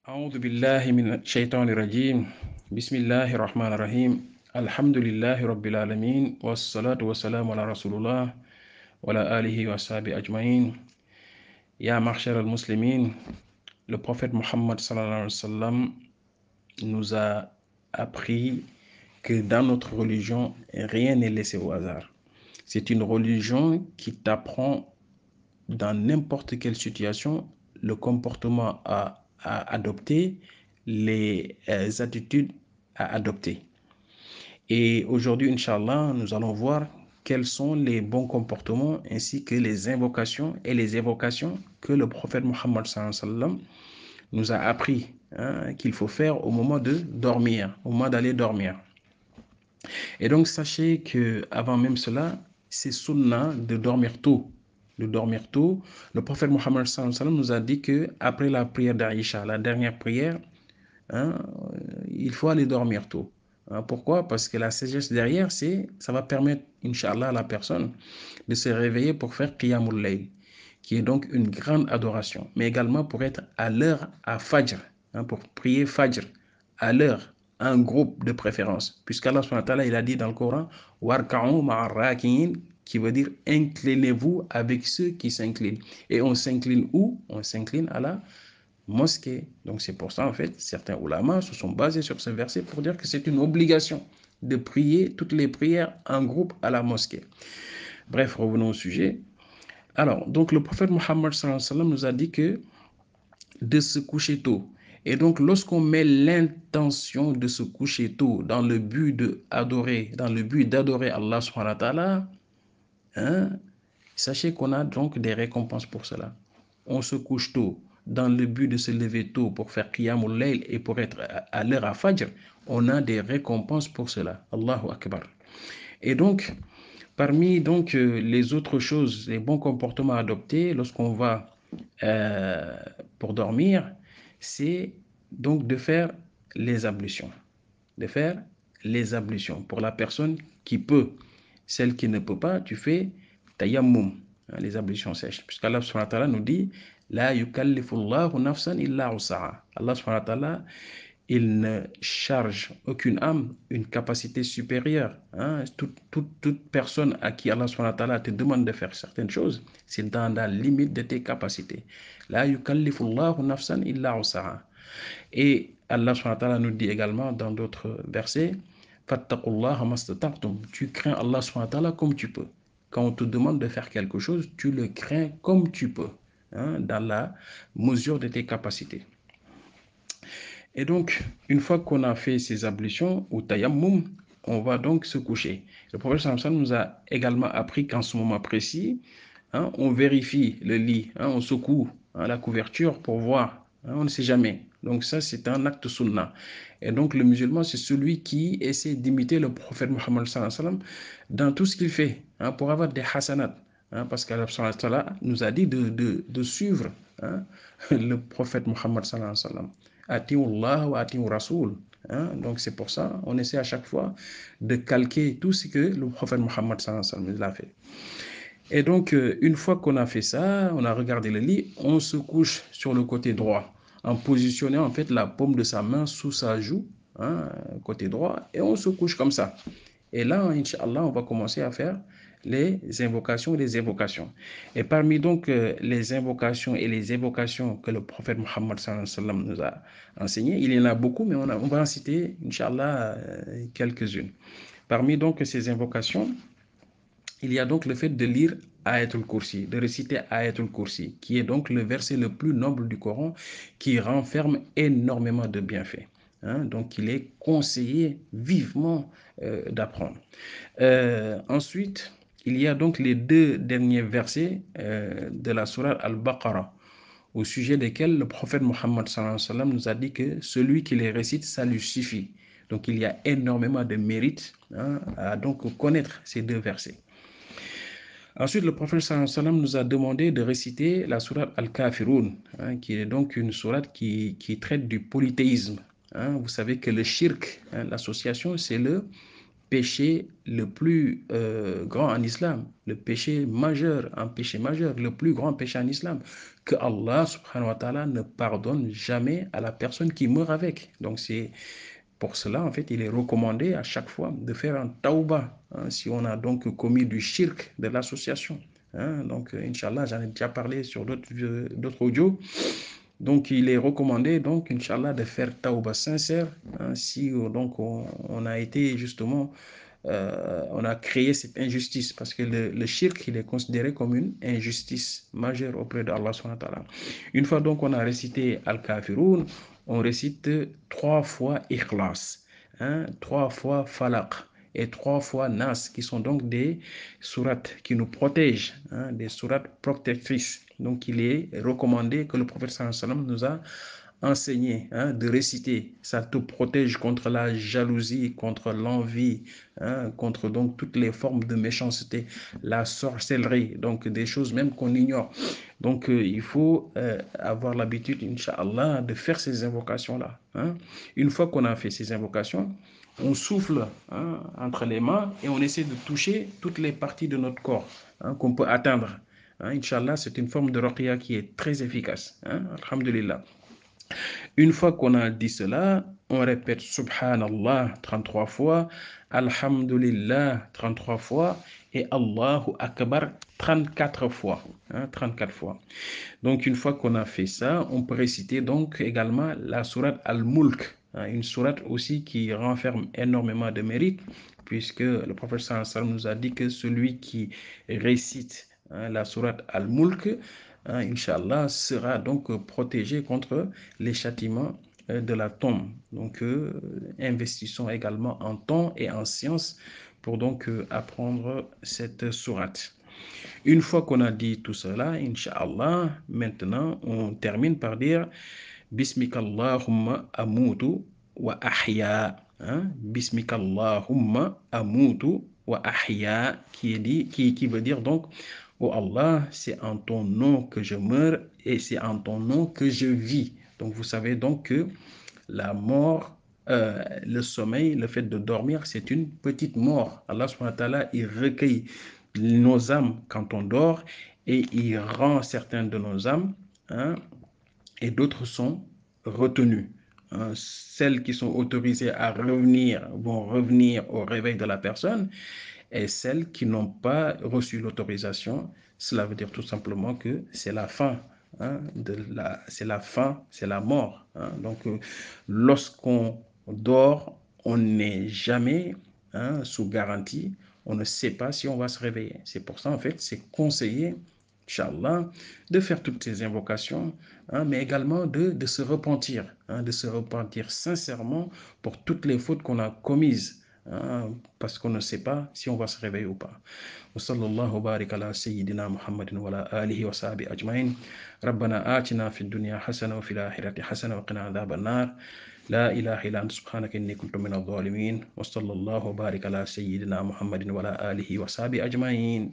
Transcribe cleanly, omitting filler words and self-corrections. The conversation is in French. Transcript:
أعوذ بالله من الشيطان الرجيم بسم الله الرحمن الرحيم الحمد لله رب العالمين والصلاة والسلام على رسول الله وعلى آله وصحبه أجمعين يا معشر المسلمين. Le prophète Mohammed sallallahu alayhi wa sallam nous a appris que dans notre religion, rien n'est laissé au hasard. C'est une religion qui t'apprend dans n'importe quelle situation le comportement à adopter, les attitudes à adopter. Et aujourd'hui, Inch'Allah, nous allons voir quels sont les bons comportements ainsi que les invocations et les évocations que le prophète Mohammed sallallahu alayhi wa sallam nous a appris qu'il faut faire au moment de dormir, au moment d'aller dormir. Et donc, sachez que avant même cela, c'est sunnah de dormir tôt. De dormir tôt. Le prophète Mohammed sallallahu alayhi wa sallam nous a dit que après la prière d'Aïcha, la dernière prière, il faut aller dormir tôt. Pourquoi? Parce que la sagesse derrière, ça va permettre, Inch'Allah, à la personne de se réveiller pour faire Qiyamul Layl, qui est donc une grande adoration, mais également pour être à l'heure à Fajr, pour prier Fajr à l'heure, un groupe de préférence. Puisqu'Allah subhanahu wa ta'ala, il a dit dans le Coran, Warka'u ma'ar raki'in, qui veut dire inclinez-vous avec ceux qui s'inclinent. Et on s'incline où? On s'incline à la mosquée. Donc c'est pour ça en fait certains ulamas se sont basés sur ce verset pour dire que c'est une obligation de prier toutes les prières en groupe à la mosquée. Bref, revenons au sujet. Alors, donc le prophète Mohammed sallallahu alayhi wa sallam nous a dit que de se coucher tôt. Et donc lorsqu'on met l'intention de se coucher tôt dans le but d'adorer, Allah subhanahu wa ta'ala, sachez qu'on a donc des récompenses pour cela. On se couche tôt dans le but de se lever tôt pour faire Qiyamul Layl et pour être à l'heure à Fajr, on a des récompenses pour cela. Allahu Akbar. Et donc, parmi donc les autres choses, les bons comportements adoptés lorsqu'on va pour dormir, c'est donc de faire les ablutions. De faire les ablutions. Pour la personne qui peut, celle qui ne peut pas, tu fais tayammum, les ablutions sèches. Puisqu'Allah subhanahu wa ta'ala nous dit La yukallifullahu nafsan illa usaha. Allah subhanahu wa ta'ala, il ne charge aucune âme une capacité supérieure. Toute personne à qui Allah subhanahu wa ta'ala te demande de faire certaines choses, c'est dans la limite de tes capacités. La yukallifullahu nafsan illa usaha. Et Allah subhanahu wa ta'ala nous dit également dans d'autres versets, Fattaqullaha mastata'tum. Tu crains Allah subhanahu wa ta'ala comme tu peux. Quand on te demande de faire quelque chose, tu le crains comme tu peux, dans la mesure de tes capacités. Et donc, une fois qu'on a fait ces ablutions ou tayammum, on va donc se coucher. Le prophète Samson nous a également appris qu'en ce moment précis, on vérifie le lit, on secoue la couverture pour voir, on ne sait jamais. Donc ça, c'est un acte sunnah. Et donc le musulman, c'est celui qui essaie d'imiter le prophète Mohammed sallallahu alayhi wa sallam dans tout ce qu'il fait, pour avoir des hasanat. Parce qu'Allah sallallahu alayhi wa sallam nous a dit de suivre le prophète Mohammed sallallahu alayhi wa sallam. Atiullah wa atiur Rasoul. Donc c'est pour ça, on essaie à chaque fois de calquer tout ce que le prophète Mohammed sallallahu alayhi wa sallam a fait. Et donc, une fois qu'on a fait ça, on a regardé le lit, on se couche sur le côté droit, en positionnant en fait la paume de sa main sous sa joue, côté droit, et on se couche comme ça. Et là, Inch'Allah, on va commencer à faire les invocations et les évocations. Et parmi donc les invocations et les évocations que le prophète Mohammed sallallahu alayhi wa sallam nous a enseignées, il y en a beaucoup, mais on va en citer, Inch'Allah, quelques-unes. Parmi donc ces invocations, il y a donc le fait de lire Ayatul Kursi, de réciter Ayatul Kursi, qui est donc le verset le plus noble du Coran, qui renferme énormément de bienfaits. Donc, il est conseillé vivement d'apprendre. Ensuite, il y a donc les deux derniers versets de la sourate Al-Baqarah, au sujet desquels le prophète Mohammed sallallahu alayhi wa sallam nous a dit que celui qui les récite, ça lui suffit. Donc, il y a énormément de mérite à donc connaître ces deux versets. Ensuite, le prophète sallallahu alayhi wa sallam nous a demandé de réciter la sourate Al-Kafirun, qui est donc une sourate qui traite du polythéisme. Vous savez que le shirk, l'association, c'est le péché le plus grand en islam, le péché majeur, un péché majeur, le plus grand péché en islam, que Allah subhanahu wa ta'ala ne pardonne jamais à la personne qui meurt avec. Donc c'est pour cela, en fait, il est recommandé à chaque fois de faire un tauba, hein, si on a donc commis du shirk, de l'association. Hein. Donc, Inch'Allah, j'en ai déjà parlé sur d'autres audios. Donc, il est recommandé, donc, Inch'Allah, de faire tauba sincère, hein, si donc on a été justement, on a créé cette injustice, parce que le shirk, il est considéré comme une injustice majeure auprès d'Allah subhanahu wa ta'ala. Une fois donc on a récité Al-Kafirun, on récite 3 fois Ikhlas, hein, 3 fois Falaq et 3 fois Nas, qui sont donc des sourates qui nous protègent, hein, des sourates protectrices. Donc il est recommandé que le prophète sallallahu alayhi wa sallam nous a enseigné, hein, de réciter. Ça te protège contre la jalousie, contre l'envie, hein, contre donc toutes les formes de méchanceté, la sorcellerie, donc des choses même qu'on ignore. Donc il faut avoir l'habitude, Inch'Allah, de faire ces invocations-là. Hein. Une fois qu'on a fait ces invocations, on souffle, hein, entre les mains et on essaie de toucher toutes les parties de notre corps, hein, qu'on peut atteindre. Hein. Inch'Allah, c'est une forme de ruqya qui est très efficace. Hein. Alhamdulillah. Une fois qu'on a dit cela, on répète Subhanallah 33 fois, Alhamdulillah 33 fois et Allahu Akbar 34 fois. Hein, 34 fois. Donc une fois qu'on a fait ça, on peut réciter donc également la sourate Al-Mulk, hein, une sourate aussi qui renferme énormément de mérites, puisque le prophète sallallahu alayhi wa sallam nous a dit que celui qui récite, hein, la sourate Al-Mulk, hein, Inch'Allah, sera donc protégé contre les châtiments de la tombe. Donc, investissons également en temps et en science pour donc apprendre cette sourate. Une fois qu'on a dit tout cela, Inch'Allah, maintenant, on termine par dire Bismikallahumma amutu wa ahya. Hein? Bismikallahumma amutu wa ahya, qui veut dire donc, oh Allah, c'est en ton nom que je meurs et c'est en ton nom que je vis. Donc vous savez donc que la mort, le sommeil, le fait de dormir, c'est une petite mort. Allah subhanahu wa ta'ala, il recueille nos âmes quand on dort et il rend certaines de nos âmes, hein, et d'autres sont retenues. Hein. Celles qui sont autorisées à revenir vont revenir au réveil de la personne et celles qui n'ont pas reçu l'autorisation, cela veut dire tout simplement que c'est la fin. Hein, c'est la fin, c'est la mort. Hein. Donc, lorsqu'on dort, on n'est jamais, hein, sous garantie. On ne sait pas si on va se réveiller. C'est pour ça, en fait, c'est conseillé, Inch'Allah, de faire toutes ces invocations, hein, mais également de se repentir, hein, de se repentir sincèrement pour toutes les fautes qu'on a commises. Parce qu'on ne sait pas si on va se réveiller ou pas. وصلى الله وبارك على سيدنا محمد وعلى آله وصحبه أجمعين ربنا آتنا في الدنيا حسنة وفي الآخرة حسنة وقنا عذاب النار لا إله إلا أنت سبحانك إني كنت من الظالمين وصلى الله وبارك على سيدنا محمد وعلى آله وصحبه أجمعين.